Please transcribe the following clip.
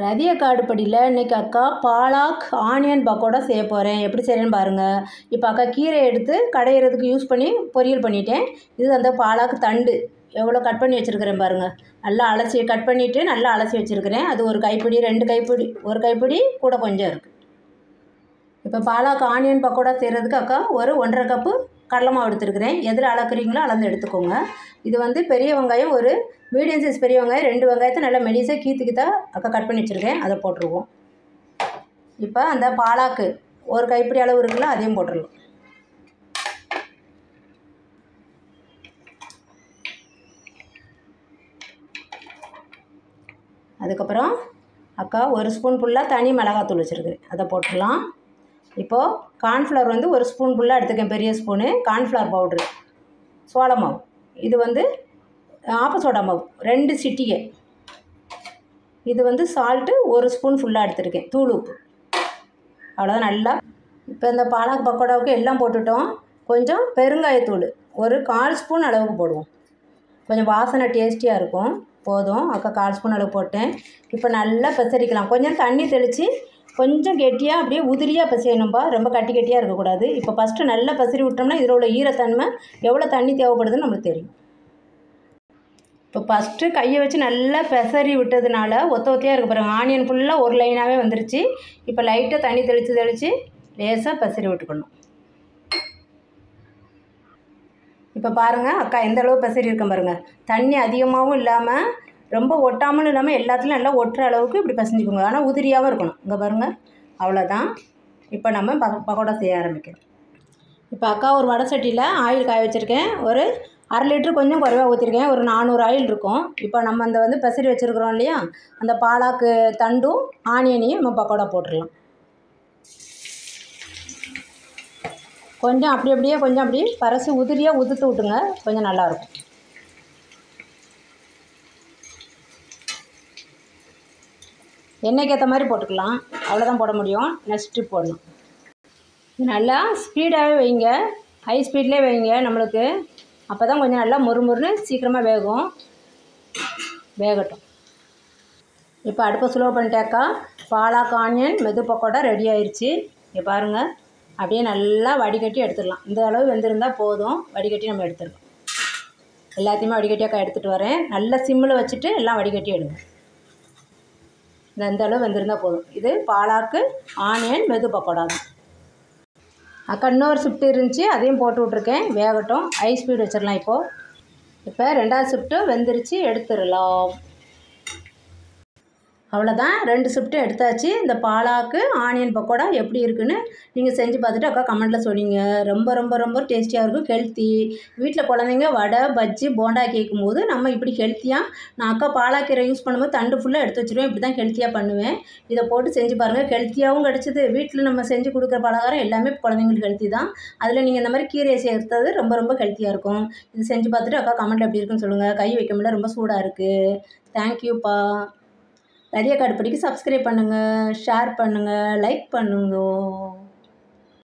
ரதிய காடுப்படியில் இன்றைக்கி அக்கா பாலாக் ஆனியன் பக்கோடா செய்ய போகிறேன். எப்படி செய்கிறேன்னு பாருங்கள். இப்போ அக்கா கீரை எடுத்து கடையிறதுக்கு யூஸ் பண்ணி பொரியல் பண்ணிட்டேன். இது அந்த பாலாக்கு தண்டு எவ்வளோ கட் பண்ணி வச்சுருக்கிறேன் பாருங்கள். நல்லா அலசி கட் பண்ணிவிட்டு நல்லா அலசி வச்சுருக்கிறேன். அது ஒரு கைப்பிடி 2 கைப்பிடி ஒரு கைப்பிடி கூட கொஞ்சம் இருக்குது. இப்போ பாலாக்கு ஆனியன் பக்கோடா செய்கிறதுக்கு அக்கா ஒரு 1½ கப்பு கடலை மாவு எடுத்துருக்கிறேன். எதில் அளக்குறீங்களோ அளந்து எடுத்துக்கோங்க. இது வந்து பெரிய வெங்காயம் ஒரு மீடியம் சைஸ் பெரிய வெங்காயம் 2 வெங்காயத்தை நல்லா மெலிசாக கீத்துக்கிட்டா அக்கா கட் பண்ணி வச்சுருக்கேன். அதை போட்டுருவோம். இப்போ அந்த பாலாக்கு ஒரு கைப்பிடி அளவு இருக்குல்ல, அதையும் போட்டுடலாம். அதுக்கப்புறம் அக்கா ஒரு ஸ்பூன் ஃபுல்லாக தனி மிளகாத்தூள் வச்சுருக்கிறேன். அதை போட்டுடலாம். இப்போது கார்ன்ஃப்ளவர் வந்து ஒரு ஸ்பூன் ஃபுல்லாக எடுத்துக்கேன், பெரிய ஸ்பூனு கார்ன்ஃப்ளவர் பவுட்ரு, சோள மாவு, இது வந்து ஆப்ப சோடா மாவு 2 சிட்டிகை, இது வந்து சால்ட்டு ஒரு ஸ்பூன் ஃபுல்லாக எடுத்துருக்கேன், தூள் உப்பு, அவ்வளோதான். நல்லா இப்போ இந்த பாலாக் பக்கோடாவுக்கு எல்லாம் போட்டுட்டோம். கொஞ்சம் பெருங்காயத்தூள் ஒரு 1/4 ஸ்பூன் அளவுக்கு போடுவோம். கொஞ்சம் வாசனை டேஸ்டியாக இருக்கும். போதும், அக்கா 1/4 ஸ்பூன் அளவு போட்டேன். இப்போ நல்லா பெசரிக்கலாம். கொஞ்சம் தண்ணி தெளித்து கொஞ்சம் கெட்டியாக அப்படியே உதிரியாக பிசையணும்பா, ரொம்ப கட்டி கட்டியாக இருக்கக்கூடாது. இப்போ ஃபஸ்ட்டு நல்லா பசரி விட்டோம்னா இதில் உள்ள ஈரத்தன்மை எவ்வளோ தண்ணி தேவைப்படுதுன்னு நம்மளுக்கு தெரியும். இப்போ ஃபஸ்ட்டு கையை வச்சு நல்லா பெசரி விட்டதுனால ஒத்தையாக இருக்க பாருங்கள். ஆனியன் ஃபுல்லாக ஒரு லைனாகவே வந்துருச்சு. இப்போ லைட்டாக தண்ணி தெளித்து லேசாக பெசரி விட்டுக்கணும். இப்போ பாருங்கள் அக்கா எந்த அளவு பெசரி இருக்கேன் பாருங்கள். தண்ணி அதிகமாகவும் இல்லாமல் ரொம்ப ஒட்டாமலும் இல்லாமல் எல்லாத்துலையும் நல்லா ஒட்டுற அளவுக்கு இப்படி பசஞ்சிக்கோங்க. ஆனால் உதிரியாகவும் இருக்கணும். இங்கே பாருங்கள், அவ்வளோதான். இப்போ நம்ம பக்கோடா செய்ய ஆரம்பிக்கிறோம். இப்போ அக்கா ஒரு வடை சட்டியில் ஆயில் காய வச்சுருக்கேன். ஒரு 1/2 லிட்டரு கொஞ்சம் குறைவாக ஊற்றிருக்கேன். ஒரு 400 ஆயில் இருக்கும். இப்போ நம்ம அந்த வந்து பெசரி வச்சுருக்குறோம் இல்லையா, அந்த பாலாக்கு தண்டும் ஆனியனையும் நம்ம பக்கோடா போட்டுடலாம். கொஞ்சம் அப்படியே கொஞ்சம் அப்படி பரசி உதிரியாக உதுத்து விட்டுங்க, கொஞ்சம் நல்லாயிருக்கும். எண்ணெய்க்கு ஏற்ற மாதிரி போட்டுக்கலாம், அவ்வளோதான் போட முடியும். நெக்ஸ்ட்டு போடணும். நல்லா ஸ்பீடாகவே வைங்க, ஹை ஸ்பீட்லேயே வைங்க நம்மளுக்கு. அப்போ தான் கொஞ்சம் நல்லா மொறுமொறுன்னு சீக்கிரமாக வேகட்டும். இப்போ அடுப்பை ஸ்லோ பண்ணிட்டாக்கா பாலாக் ஆனியன் மெது பக்கோடா ரெடி ஆயிடுச்சு. இங்கே பாருங்கள், அப்படியே நல்லா வடிகட்டி எடுத்துடலாம். இந்த அளவு வெந்திருந்தால் போதும். வடிகட்டி நம்ம எடுத்துடலாம். எல்லாத்தையுமே வடிகட்டியாக்கா எடுத்துகிட்டு வரேன். நல்லா சிம்மில் வச்சுட்டு எல்லாம் வடிகட்டி எடுங்க. இந்த அளவு வெந்திருந்தால் போதும். இது பாலாக்கு ஆனியன் மெது பக்கோடா தான். அக்கா இன்னொரு ஷிஃப்ட் இருந்துச்சு, அதையும் போட்டு விட்ருக்கேன், வேகட்டும். ஹை ஸ்பீடு வச்சிடலாம். இப்போ 2வது ஷிஃப்ட்டு வெந்துருச்சு, எடுத்துடலாம். அவ்வளோதான், 2 ஷிஃப்ட்டும் எடுத்தாச்சு. இந்த பாலாக்கு ஆனியன் பக்கோடா எப்படி இருக்குன்னு நீங்கள் செஞ்சு பார்த்துட்டு அக்கா கமெண்ட்டில் சொன்னீங்க. ரொம்ப ரொம்ப ரொம்ப டேஸ்டியாக இருக்கும், ஹெல்த்தி. வீட்டில் குழந்தைங்க வடை பஜ்ஜி போண்டா கேட்கும்போது நம்ம இப்படி ஹெல்த்தியாக, நான் அக்கா பாலாக்கீரை யூஸ் பண்ணும்போது தண்டு ஃபுல்லாக எடுத்து வச்சுருவேன். இப்படி தான் ஹெல்த்தியாக பண்ணுவேன். இதை போட்டு செஞ்சு பாருங்கள், ஹெல்த்தியாகவும் கிடச்சிது. வீட்டில் நம்ம செஞ்சு கொடுக்குற பலகாரம் எல்லாமே குழந்தைங்களுக்கு ஹெல்த்தி தான். அதில் நீங்கள் இந்த மாதிரி கீரையை சேர்த்தது ரொம்ப ரொம்ப ஹெல்த்தியாக இருக்கும். இது செஞ்சு பார்த்துட்டு அக்கா கமெண்ட்டில் எப்படி இருக்குன்னு சொல்லுங்கள். கை வைக்க முடியல, ரொம்ப சூடாக இருக்குது. தேங்க்யூப்பா. ரதிய காடுப்படிக்கு சப்ஸ்கிரைப் பண்ணுங்கள், ஷேர் பண்ணுங்கள், லைக் பண்ணுங்க.